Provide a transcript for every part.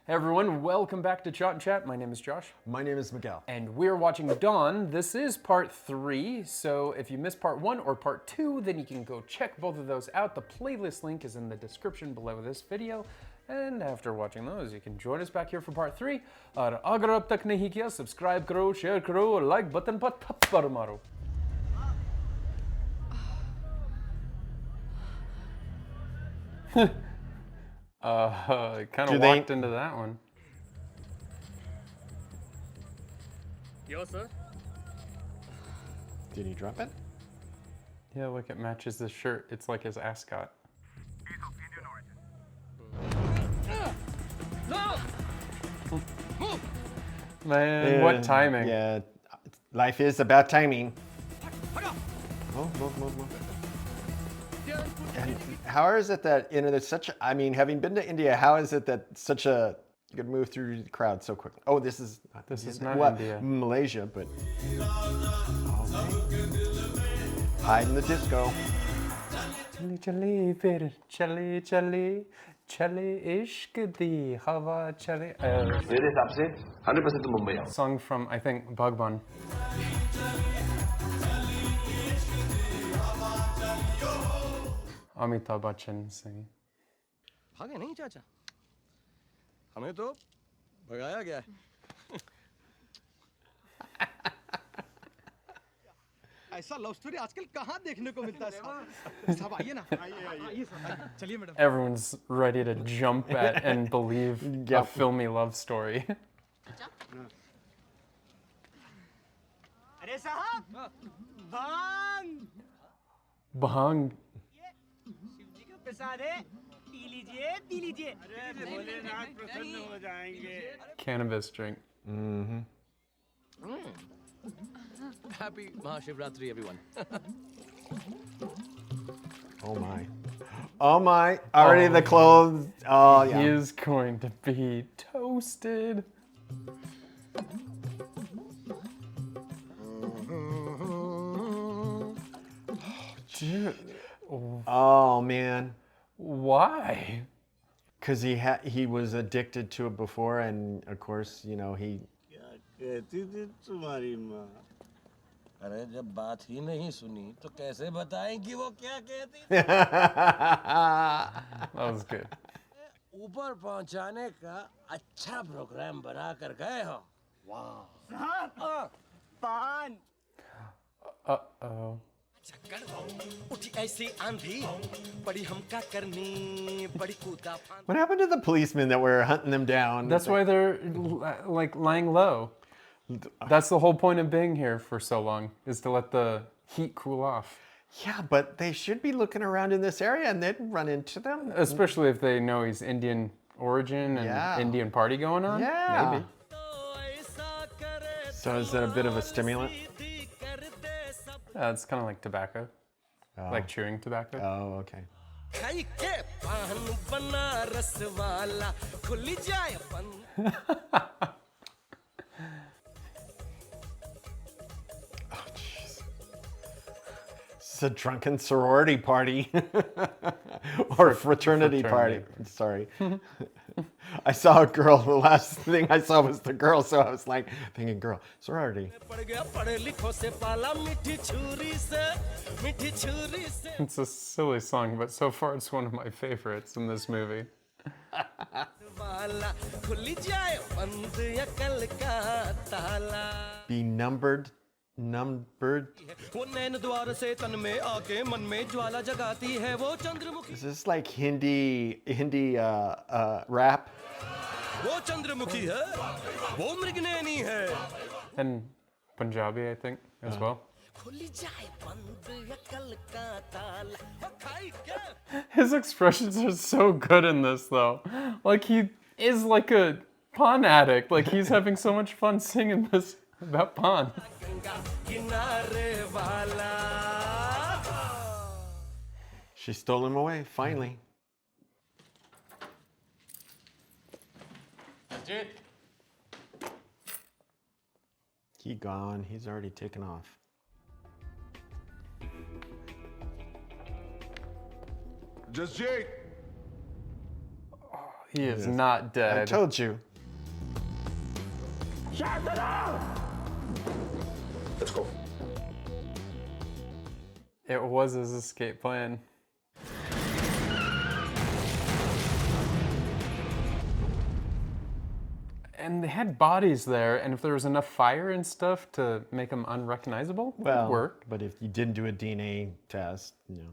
Hey everyone, welcome back to ChaatNChat. My name is Josh. My name is Miguel. And we're watching Dawn. This is part 3, so if you missed part 1 or part 2, then you can go check both of those out. The playlist link is in the description below this video. And after watching those, you can join us back here for part 3. और अगर अब तक नहीं किया, subscribe करो, share करो और like button पर थप्पड़ मारो. Kind of walked into that one. Yo, sir. Did he drop it? Yeah, look, it matches the shirt. It's like his ascot. He's of Indian origin. No! Man, what timing. Yeah, life is about timing. Move. And how is it that, there's such, having been to India, how is it that such a, you could move through the crowd so quickly? Oh, this is not India. Malaysia, but. Hide in the disco. Chali chali fir chali chali chali ishq di hawa chali. मेरे हिसाब से 100% तो मुंबई आओ. Song from, I think, Bhagwan. Amitabh Bachchan singing. भागे नहीं चाचा हमें तो भगाया गया है ऐसा लव स्टोरी आजकल कहाँ देखने को मिलता है साहब आइए ना आइए चलिए madam. Everyone's ready to jump at and believe a filmy love story. अरे साहब भांग Bhang. शिवजी का प्रसाद है पी लीजिए अरे भोलेनाथ प्रसन्न हो जाएंगे. Cannabis drink. Happy Mahashivratri, everyone. Oh my. Already the clothes. Oh, yeah. He is going to be toasted. Dude. Oh, man. Why? Because he was addicted to it before, and of course, he. कहती थी तुम्हारी माँ. अरे जब बात ही नहीं सुनी तो कैसे बताएंगी वो क्या कहती थी? That was good. ऊपर पहुंचाने का अच्छा प्रोग्राम बना कर गए हो. साहब पान. Uh-oh. उठी ऐसी आंधी बड़ी हमका करनी बड़ी कूदा फान. What happened to the policemen that were hunting them down? That's why they're like lying low. That's the whole point of being here for so long, is to let the heat cool off. Yeah, but they should be looking around in this area and they'd run into them. Especially if they know he's Indian origin and Indian party going on. Yeah. Maybe. So is that a bit of a stimulant? It's kind of like tobacco. Like chewing tobacco. Oh, okay. It's a drunken sorority party or a fraternity party. Sorry. I saw a girl. The last thing I saw was the girl, so I was like thinking, girl, sorority. It's a silly song, but so far it's one of my favorites in this movie. Be numbered. Is this like Hindi rap? And Punjabi, I think, as well. His expressions are so good in this, though. Like, he is like a pawn addict. Like, he's having so much fun singing this about pawn. She stole him away, finally. He gone. He's already taken off. Just Jake. He is not dead. I told you. Let's go. It was his escape plan. And they had bodies there, and if there was enough fire and stuff to make them unrecognizable, it would work. But if you didn't do a DNA test, you know.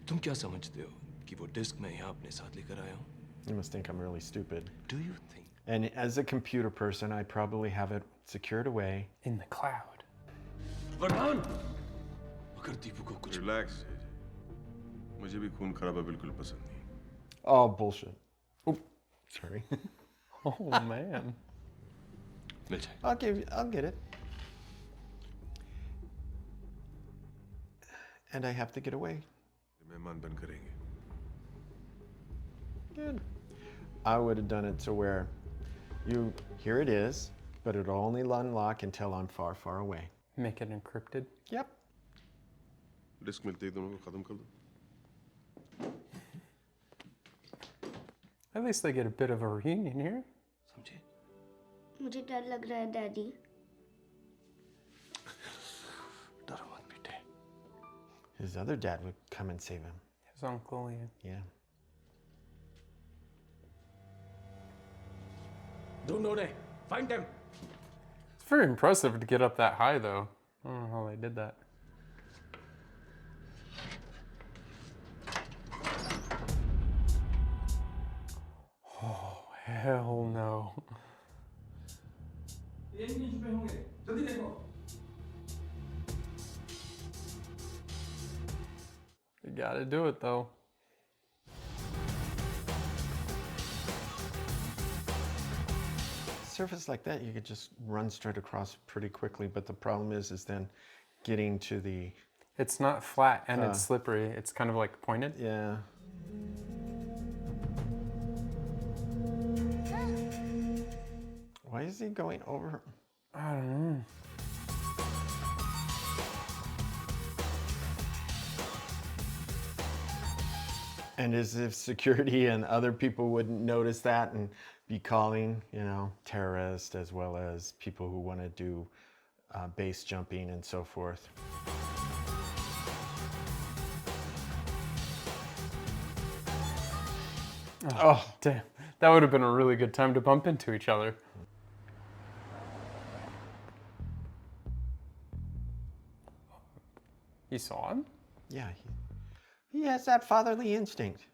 तुम क्या समझते हो कि वो disc मैं यहाँ अपने साथ लेकर आया हूँ? You must think I'm really stupid. Do you think? And as a computer person, I probably have it secured away. In the cloud. Farhan, अगर दीपू को कुछ रिलैक्स मुझे भी खून खराबा बिल्कुल पसंद नहीं. Oh, bullshit. Oh, sorry. Oh, man. मिल जाए. I'll get it. And I have to get away. मेहमान बन करेंगे. Good. I would have done it to where here it is, but it'll only unlock until I'm far, far away. Make it encrypted. Yep. Disk मिलते ही दोनों को खत्म कर दो. At least they get a bit of a reunion here. समझे? मुझे डर लग रहा है डैडी. डरो मत बेटे. His other dad would come and save him. His uncle, yeah. Yeah. Don't know they. Find them. It's very impressive to get up that high, though. I don't know how they did that. Oh, hell no. You gotta do it, though. Surface like that, you could just run straight across pretty quickly, but the problem is then getting to the... It's not flat and it's slippery. It's kind of like pointed. Yeah. Why is he going over? I don't know. And as if security and other people wouldn't notice that and be calling, you know, terrorists as well as people who want to do base jumping and so forth. Oh, damn. That would have been a really good time to bump into each other. You saw him? Yeah, he has that fatherly instinct.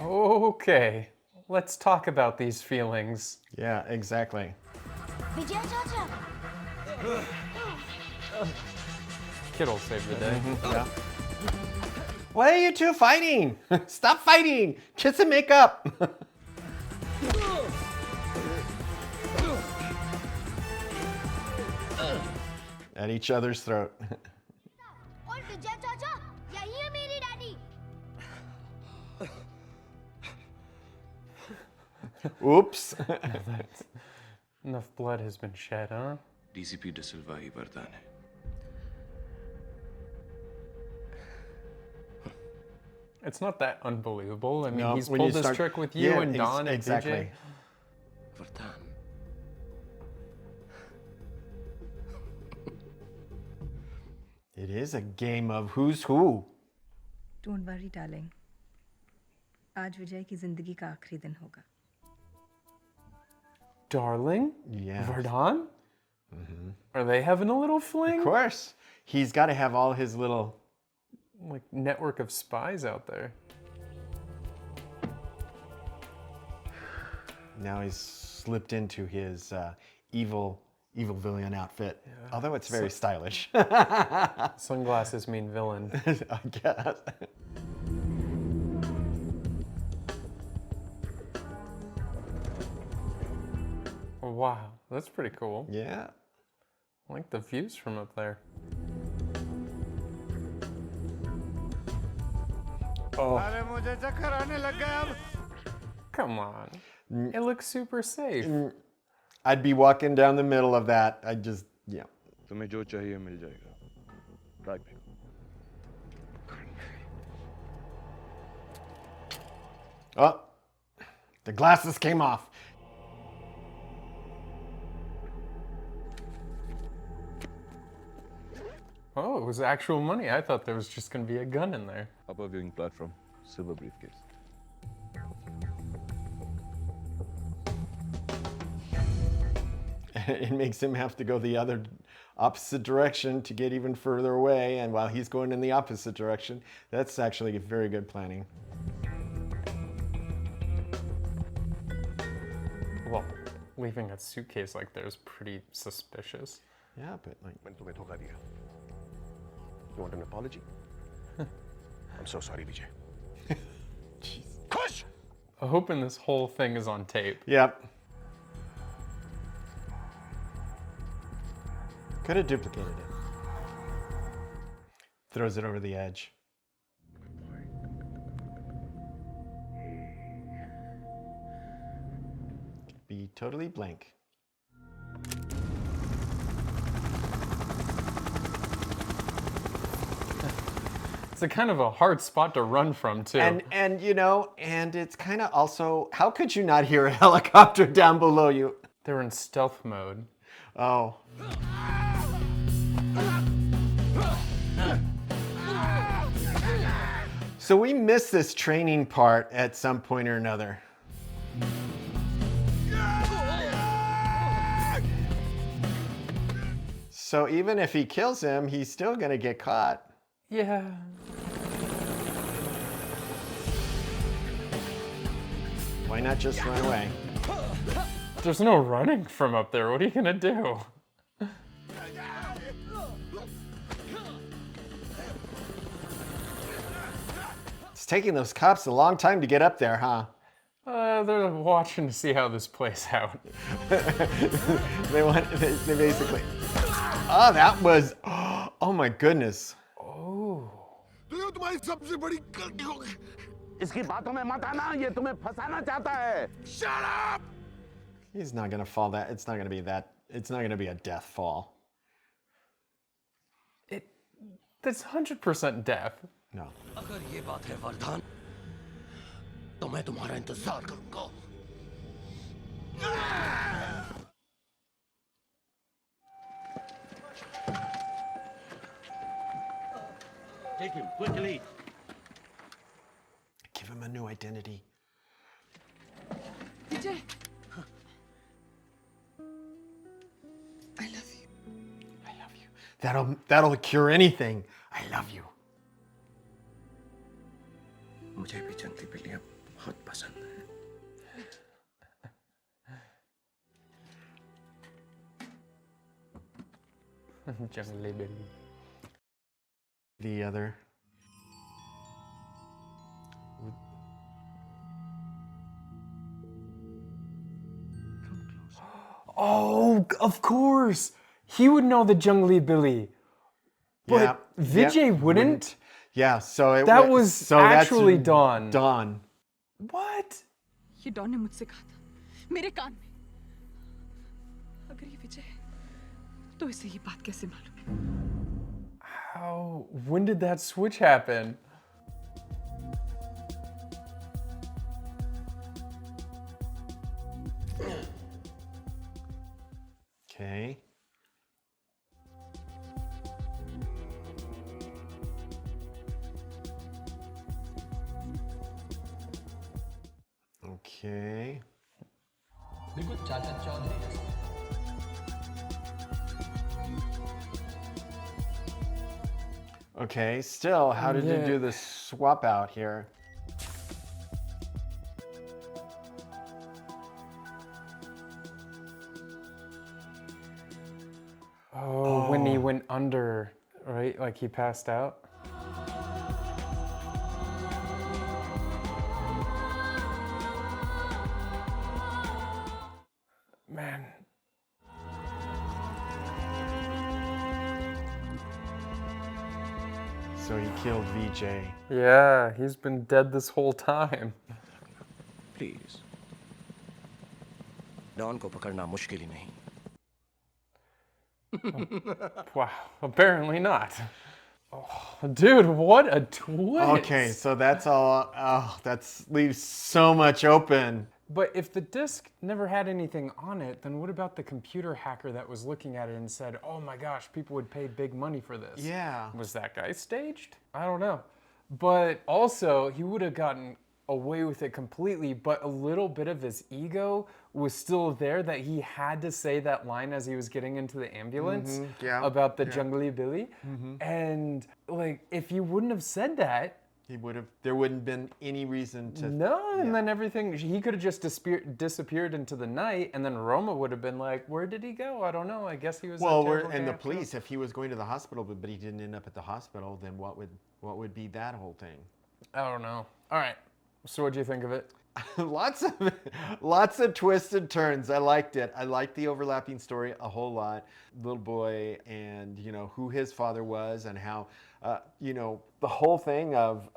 Okay, let's talk about these feelings. Yeah, exactly. विजय चाचा. Kid'll save the day. Yeah. Why are you two fighting? Stop fighting! Kiss and make up! At each other's throat. और विजय चाचा, यही है मेरी daddy. Oops. Enough blood has been shed, huh? DCP DeSilva ही वरदान है. It's not that unbelievable. I mean, No, he's when pulled you this start- trick with you Yeah, and Don and exactly. VJ. वरदान. It is a game of who's who. Don't worry, darling. आज विजय की जिंदगी का आखिरी दिन होगा. Darling? Yeah. Vardan? Are they having a little fling? Of course. He's got to have all his little... Like network of spies out there. Now he's slipped into his evil villain outfit. Although it's very stylish. Sunglasses mean villain. I guess. Wow, that's pretty cool. Yeah. I like the views from up there. Oh, अरे मुझे चक्कर आने लग गया अब. come on. It looks super safe. I'd be walking down the middle of that. I'd just, yeah. तुम्हें जो चाहिए मिल जाएगा. Right. Oh, the glasses came off. Oh, it was actual money. I thought there was just going to be a gun in there. Upper viewing platform, silver briefcase. It makes him have to go the other opposite direction to get even further away, and while he's going in the opposite direction, that's actually very good planning. Well, leaving a suitcase like there is pretty suspicious. Yeah, but like... You want an apology? I'm so sorry, Vijay. Jeez. Kush! I'm hoping this whole thing is on tape. Yep. Could have duplicated it. Throws it over the edge. Could be totally blank. It's a kind of a hard spot to run from, too. And you know, and it's kind of also, how could you not hear a helicopter down below you? They were in stealth mode. Oh. So we missed this training part at some point or another. So even if he kills him, he's still gonna get caught. Yeah. Why not just run away? There's no running from up there. What are you gonna do? It's taking those cops a long time to get up there, huh? They're watching to see how this plays out. They basically... Oh, that was... Oh my goodness. Oh. इसकी बातों में मत आना, ये तुम्हें फंसाना चाहता है. Shut up! He's not gonna fall that... It's not gonna be that... It's not gonna be a death fall. That's 100% death. No. अगर ये बात है वरदान, तो मैं तुम्हारा इंतजार करूंगा. Take him, quickly. Give him a new identity. Vijay. I love you. I love you. That'll cure anything. I love you. मुझे भी जंगली बिल्लियां बहुत पसंद हैं. Jungly Billy. The other. Oh, of course. He would know the Jungly Billy. But Yeah. Vijay wouldn't? Yeah, so it That was actually Dawn. Dawn. What? ये don ने मुझसे कहा था मेरे कान में अगर ये विजय है तो इसे ये बात कैसे मालूम? How? When did that switch happen? Okay. Okay. Okay, still, how did you do the swap out here? Oh, when he went under, right? Like he passed out? Man. So he killed VJ. Yeah, he's been dead this whole time. Please Don को पकड़ना मुश्किल ही नहीं. Wow, apparently not. Dude, what a twist. Okay, so that's all. Oh, that's leaves so much open. But if the disc never had anything on it, then what about the computer hacker that was looking at it and said, oh my gosh, people would pay big money for this? Yeah. Was that guy staged? I don't know. But also, he would have gotten away with it completely, but a little bit of his ego was still there that he had to say that line as he was getting into the ambulance about the jungly Billy. And like, if you wouldn't have said that, there wouldn't been any reason to. No, and then everything, he could have just disappeared into the night, and then Roma would have been like, where did he go? I don't know. I guess he was. And the police, if he was going to the hospital, but he didn't end up at the hospital, then what would be that whole thing? I don't know. All right. So what do you think of it? lots of twists and turns. I liked it. I liked the overlapping story a whole lot. Little boy, and who his father was, and how the whole thing of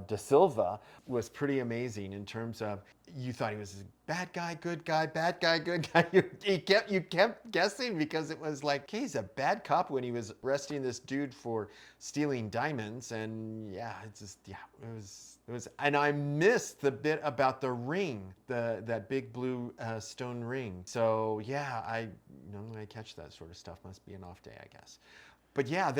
De Silva was pretty amazing in terms of, you thought he was a bad guy, good guy, bad guy, good guy. You kept guessing, because it was like, okay, he's a bad cop when he was arresting this dude for stealing diamonds, and it was, and I missed the bit about the ring, that big blue stone ring. So yeah, I catch that sort of stuff. Must be an off day, I guess. But yeah,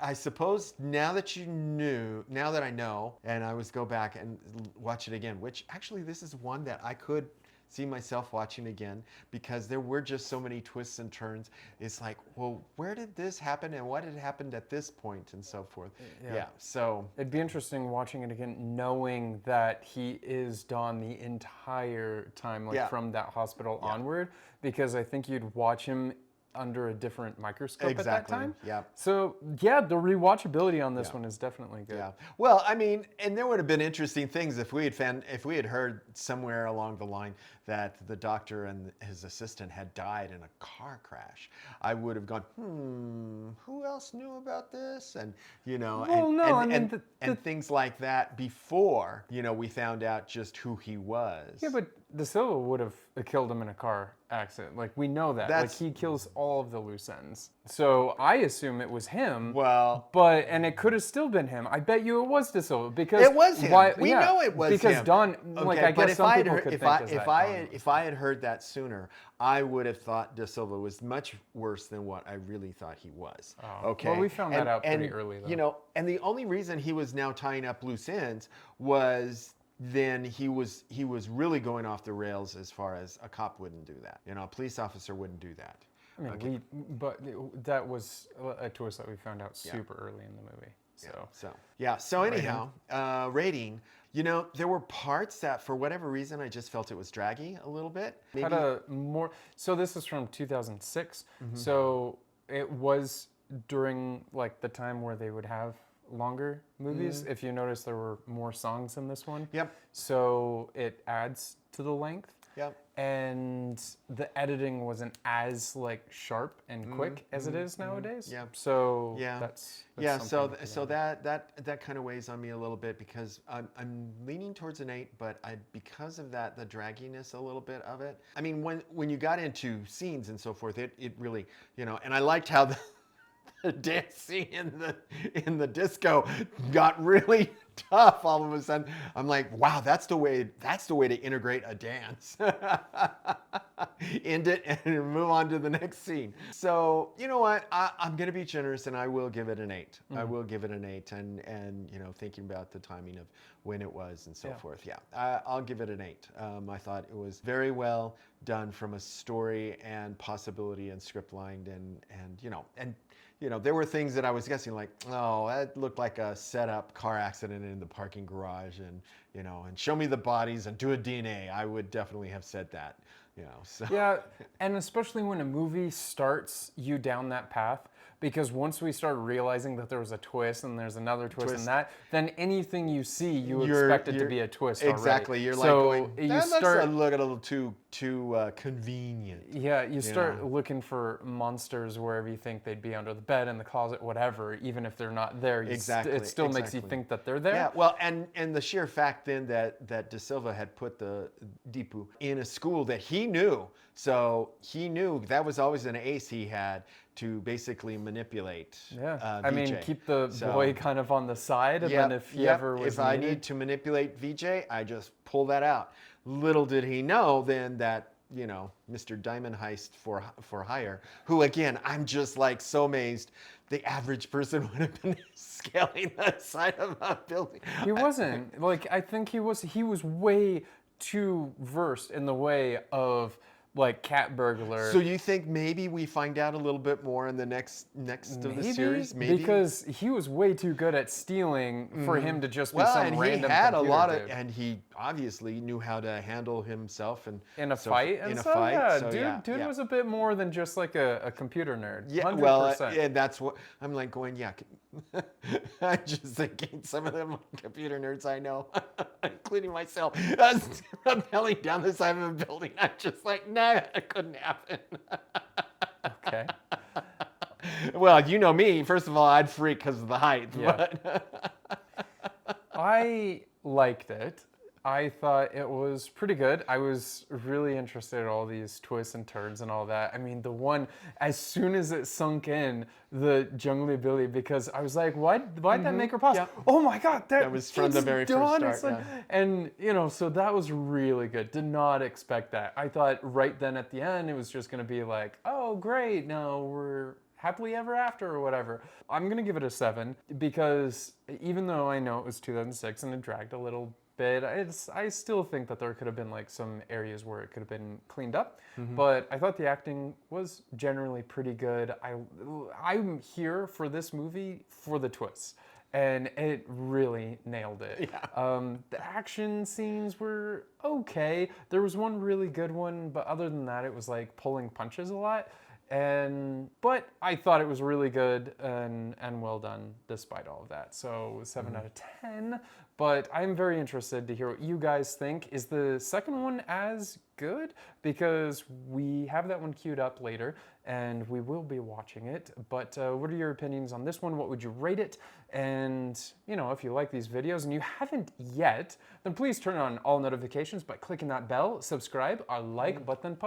I suppose now that I know, and I was go back and watch it again, which actually this is one that I could see myself watching again, because there were just so many twists and turns. It's like, well, where did this happen, and what had happened at this point, and so forth. Yeah. So it'd be interesting watching it again, knowing that he is Don the entire time, from that hospital onward, because I think you'd watch him under a different microscope at that time. Yeah. So yeah, the rewatchability on this one is definitely good. Yeah. Well, I mean, and there would have been interesting things if we had heard somewhere along the line that the doctor and his assistant had died in a car crash. I would have gone, who else knew about this? And and things like that before we found out just who he was. Yeah, but De Silva would have killed him in a car accident. Like, we know that. He kills all of the loose ends. So I assume it was him. Well, and it could have still been him. I bet you it was De Silva, because it was him. We know it was him. Because Don, I guess some people could think if I had heard that sooner, I would have thought De Silva was much worse than what I really thought he was. Oh. Okay. Well, we found that out pretty early, though. And the only reason he was now tying up loose ends was then he was really going off the rails, as far as a cop wouldn't do that. A police officer wouldn't do that. I mean, but that was a twist that we found out super early in the movie. So anyhow, rating. There were parts that, for whatever reason, I just felt it was draggy a little bit. Maybe. So this is from 2006. So it was during the time where they would have longer movies. If you notice, there were more songs in this one. Yep. So it adds to the length. Yep. And the editing wasn't as sharp and quick as it is nowadays. Yeah. So that's so that kind of weighs on me a little bit, because I'm leaning towards an 8, but because of that, the dragginess a little bit of it. I mean, when you got into scenes and so forth, it really, and I liked how the dance scene in the disco got really tough all of a sudden. I'm like, wow, that's the way to integrate a dance. End it and move on to the next scene. So you know what? I'm gonna be generous, and I will give it an 8. I will give it an 8, and thinking about the timing of when it was and so forth. Yeah, I'll give it an 8. I thought it was very well done from a story and possibility and script lined, and there were things that I was guessing, like, oh, that looked like a set-up car accident in the parking garage, and and show me the bodies and do a DNA. I would definitely have said that, So. Yeah, and especially when a movie starts you down that path, because once we start realizing that there was a twist and there's another twist in that, then anything you see, you expect it to be a twist already. Exactly. You're going, that looks a little too convenient. Yeah, you start looking for monsters wherever you think they'd be, under the bed, in the closet, whatever, even if they're not there. It still makes you think that they're there. Yeah, well, and the sheer fact then that De Silva had put the Deepu in a school that he knew. So he knew that was always an ace he had, to basically manipulate. Yeah, VJ. I mean, keep the So- boy kind of on the side, and then if he ever was if I needed- need to manipulate VJ, I just pull that out. Little did he know then that, you know, Mr. Diamond Heist for hire, who again, I'm just like so amazed. The average person would have been scaling the side of a building. He wasn't. Like, I think he was way too versed in the way of like cat burglar. So you think maybe we find out a little bit more in the next of the series? Maybe because he was way too good at stealing for him to just be some and random he had a computer lot dude. of, and he obviously knew how to handle himself and In a so- fight and in a stuff? fight. Yeah, So, dude was a bit more than just like a computer nerd. Yeah, 100%. well, and that's what I'm like going. Yeah, I'm just thinking some of them computer nerds I know, including myself, rappelling down the side of a building. I'm just like, nah, it couldn't happen. Okay. Well, you know me. First of all, I'd freak because of the height. Yeah. But I liked it. I thought it was pretty good. I was really interested in all these twists and turns and all that. I mean, the one, as soon as it sunk in, the Jungly Billy, because I was like, why'd that make her pause? Yeah. Oh my God, that was from the it's very first done. start, It's like- yeah. And, you know, so that was really good. Did not expect that. I thought right then at the end, it was just going to be like, oh, great, now we're happily ever after or whatever. I'm going to give it a 7 because even though I know it was 2006 and it dragged a little bit, I still think that there could have been like some areas where it could have been cleaned up. But I thought the acting was generally pretty good. I'm here for this movie for the twists. And it really nailed it. Yeah. The action scenes were okay. There was one really good one, but other than that, it was like pulling punches a lot. But I thought it was really good and well done despite all of that. So 7 out of 10. But I'm very interested to hear what you guys think. Is the second one as good? Because we have that one queued up later and we will be watching it. But what are your opinions on this one? What would you rate it? And, you know, if you like these videos and you haven't yet, then please turn on all notifications by clicking that bell, subscribe, or like button.